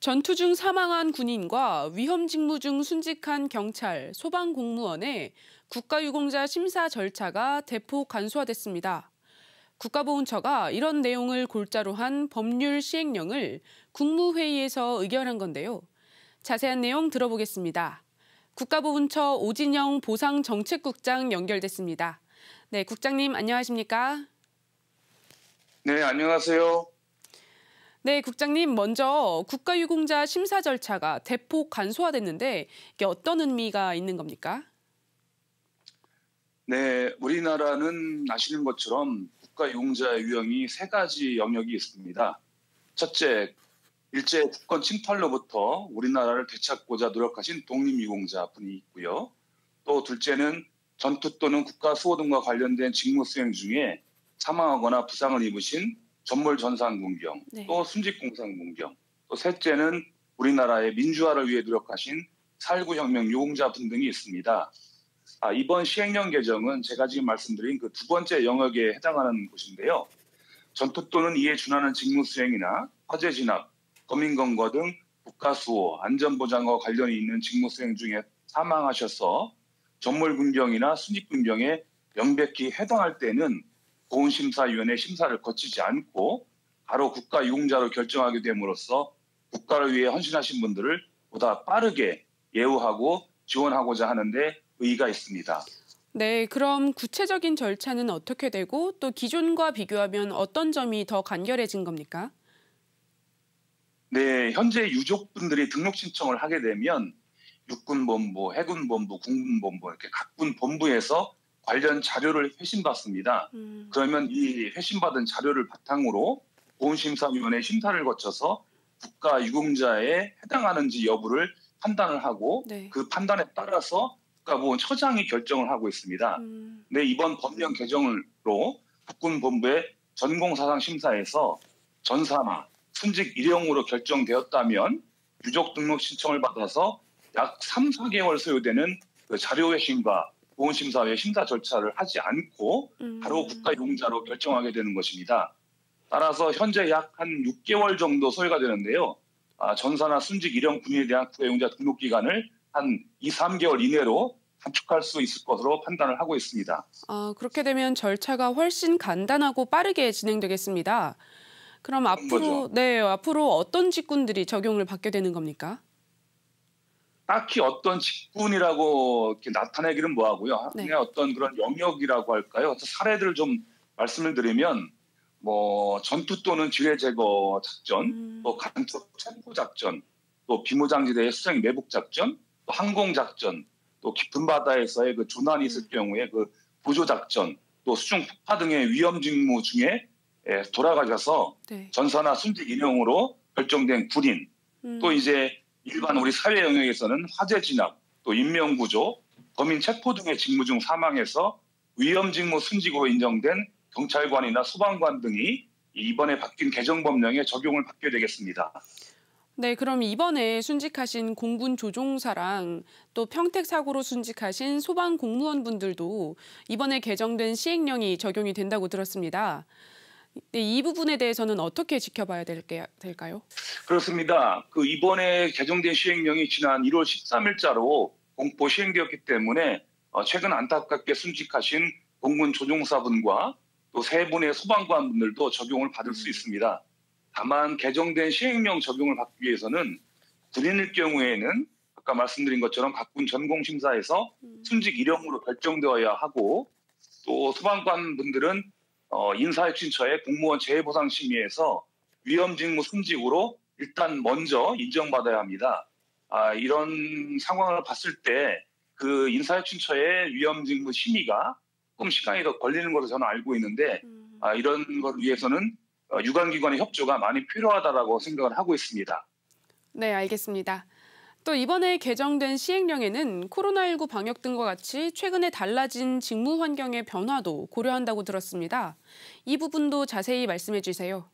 전투 중 사망한 군인과 위험 직무 중 순직한 경찰, 소방공무원의 국가유공자 심사 절차가 대폭 간소화됐습니다. 국가보훈처가 이런 내용을 골자로 한 법률 시행령을 국무회의에서 의결한 건데요. 자세한 내용 들어보겠습니다. 국가보훈처 오진영 보상정책국장 연결됐습니다. 네, 국장님 안녕하십니까? 네, 안녕하세요. 네, 국장님 먼저 국가유공자 심사 절차가 대폭 간소화됐는데 이게 어떤 의미가 있는 겁니까? 네, 우리나라는 아시는 것처럼 국가유공자의 유형이 세 가지 영역이 있습니다. 첫째, 일제 국권 침탈로부터 우리나라를 되찾고자 노력하신 독립유공자분이 있고요. 또 둘째는 전투 또는 국가수호 등과 관련된 직무 수행 중에 사망하거나 부상을 입으신 전몰전상군경, 네. 또 순직공상군경, 또 셋째는 우리나라의 민주화를 위해 노력하신 4.19 혁명 유공자분 등이 있습니다. 이번 시행령 개정은 제가 지금 말씀드린 그 두 번째 영역에 해당하는 곳인데요. 전투 또는 이에 준하는 직무 수행이나 화재 진압, 거민검거 등 국가수호, 안전보장과 관련이 있는 직무 수행 중에 사망하셔서 전몰군경이나 순직군경에 명백히 해당할 때는 보훈심사위원회 심사를 거치지 않고 바로 국가유공자로 결정하게 됨으로써 국가를 위해 헌신하신 분들을 보다 빠르게 예우하고 지원하고자 하는데 의의가 있습니다. 네, 그럼 구체적인 절차는 어떻게 되고 또 기존과 비교하면 어떤 점이 더 간결해진 겁니까? 네, 현재 유족분들이 등록 신청을 하게 되면 육군본부, 해군본부, 공군본부 이렇게 각군 본부에서 관련 자료를 회신받습니다. 그러면 이 회신받은 자료를 바탕으로 보훈심사위원회 심사를 거쳐서 국가유공자에 해당하는지 여부를 판단을 하고 네. 그 판단에 따라서 국가보훈처장이 결정을 하고 있습니다. 네, 이번 법령 개정으로 국군본부의 전공사상심사에서 전사나 순직 일형으로 결정되었다면 유족 등록 신청을 받아서 약 3, 4개월 소요되는 그 자료 회신과 보훈심사의 심사 절차를 하지 않고 바로 국가유공자로 결정하게 되는 것입니다. 따라서 현재 약 한 6개월 정도 소요가 되는데요. 전사나 순직 일형 군인에 대한 국가유공자 등록 기간을 한 2, 3개월 이내로 단축할 수 있을 것으로 판단을 하고 있습니다. 그렇게 되면 절차가 훨씬 간단하고 빠르게 진행되겠습니다. 그럼 앞으로 어떤 직군들이 적용을 받게 되는 겁니까? 딱히 어떤 직군이라고 이렇게 나타내기는 뭐하고요. 네. 그냥 어떤 그런 영역이라고 할까요? 사례들을 좀 말씀을 드리면 전투 또는 지뢰 제거 작전, 또 간첩 체포 작전, 또 비무장지대의 수정 매복 작전, 또 항공 작전, 또 깊은 바다에서의 그 조난이 있을 경우에 그 구조 작전, 또 수중 폭파 등의 위험 직무 중에 돌아가셔서 네. 전사나 순직 일형으로 결정된 군인, 또 이제 일반 우리 사회 영역에서는 화재 진압, 또 인명구조, 범인 체포 등의 직무 중 사망해서 위험 직무 순직으로 인정된 경찰관이나 소방관 등이 이번에 바뀐 개정법령에 적용을 받게 되겠습니다. 네, 그럼 이번에 순직하신 공군 조종사랑 또 평택 사고로 순직하신 소방 공무원분들도 이번에 개정된 시행령이 적용이 된다고 들었습니다. 네, 이 부분에 대해서는 어떻게 지켜봐야 될까요? 그렇습니다. 이번에 개정된 시행령이 지난 1월 13일자로 공포 시행되었기 때문에 최근 안타깝게 순직하신 공군 조종사분과 또 세 분의 소방관분들도 적용을 받을 수 있습니다. 다만 개정된 시행령 적용을 받기 위해서는 군인일 경우에는 아까 말씀드린 것처럼 각군 전공심사에서 순직 일형으로 결정되어야 하고 또 소방관분들은 인사혁신처의 공무원 재해보상심의에서 위험직무 순직으로 일단 먼저 인정받아야 합니다. 이런 상황을 봤을 때 그 인사혁신처의 위험직무 심의가 조금 시간이 더 걸리는 것으로 저는 알고 있는데 이런 걸 위해서는 유관기관의 협조가 많이 필요하다고 생각을 하고 있습니다. 네, 알겠습니다. 또 이번에 개정된 시행령에는 코로나19 방역 등과 같이 최근에 달라진 직무 환경의 변화도 고려한다고 들었습니다. 이 부분도 자세히 말씀해 주세요.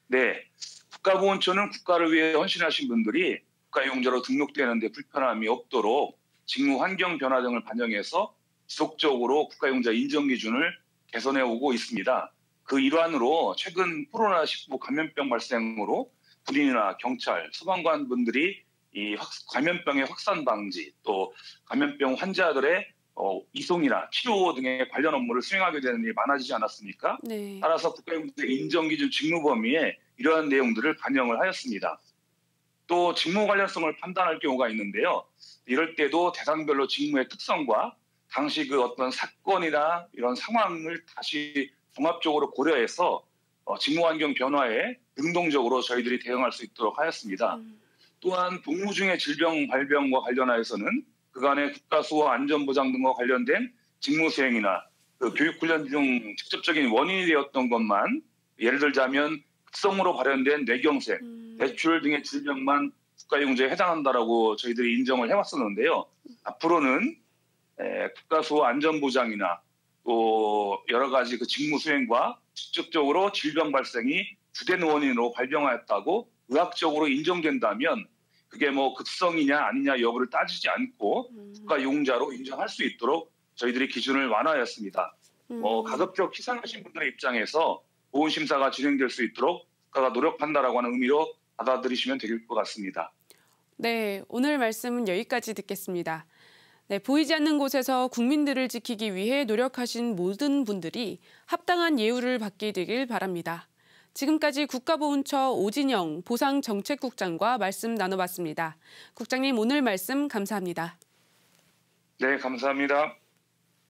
네, 국가보훈처는 국가를 위해 헌신하신 분들이 국가유공자로 등록되는 데 불편함이 없도록 직무 환경 변화 등을 반영해서 지속적으로 국가유공자 인정 기준을 개선해 오고 있습니다. 그 일환으로 최근 코로나19 감염병 발생으로 군인이나 경찰, 소방관 분들이 이 감염병의 확산 방지, 또 감염병 환자들의 이송이나 치료 등의 관련 업무를 수행하게 되는 일이 많아지지 않았습니까? 네. 따라서 국가용사 인정기준 직무 범위에 이러한 내용들을 반영을 하였습니다. 또 직무 관련성을 판단할 경우가 있는데요. 이럴 때도 대상별로 직무의 특성과 당시 그 어떤 사건이나 이런 상황을 다시 종합적으로 고려해서 직무 환경 변화에 능동적으로 저희들이 대응할 수 있도록 하였습니다. 또한 복무 중의 질병 발병과 관련하여서는 그간의 국가수호 안전보장 등과 관련된 직무 수행이나 그 교육훈련 중 직접적인 원인이 되었던 것만, 예를 들자면 급성으로 발현된 뇌경색, 뇌출 등의 질병만 국가용제에 해당한다라고 저희들이 인정을 해왔었는데요. 앞으로는 국가수호 안전보장이나 또 여러 가지 그 직무 수행과 직접적으로 질병 발생이 주된 원인으로 발병하였다고 의학적으로 인정된다면 그게 뭐 급성이냐 아니냐 여부를 따지지 않고 국가용자로 인정할 수 있도록 저희들이 기준을 완화하였습니다. 가급적 희생하신 분들의 입장에서 보훈 심사가 진행될 수 있도록 국가가 노력한다라고 하는 의미로 받아들이시면 될 것 같습니다. 네, 오늘 말씀은 여기까지 듣겠습니다. 네, 보이지 않는 곳에서 국민들을 지키기 위해 노력하신 모든 분들이 합당한 예우를 받게 되길 바랍니다. 지금까지 국가보훈처 오진영 보상정책국장과 말씀 나눠봤습니다. 국장님, 오늘 말씀 감사합니다. 네, 감사합니다.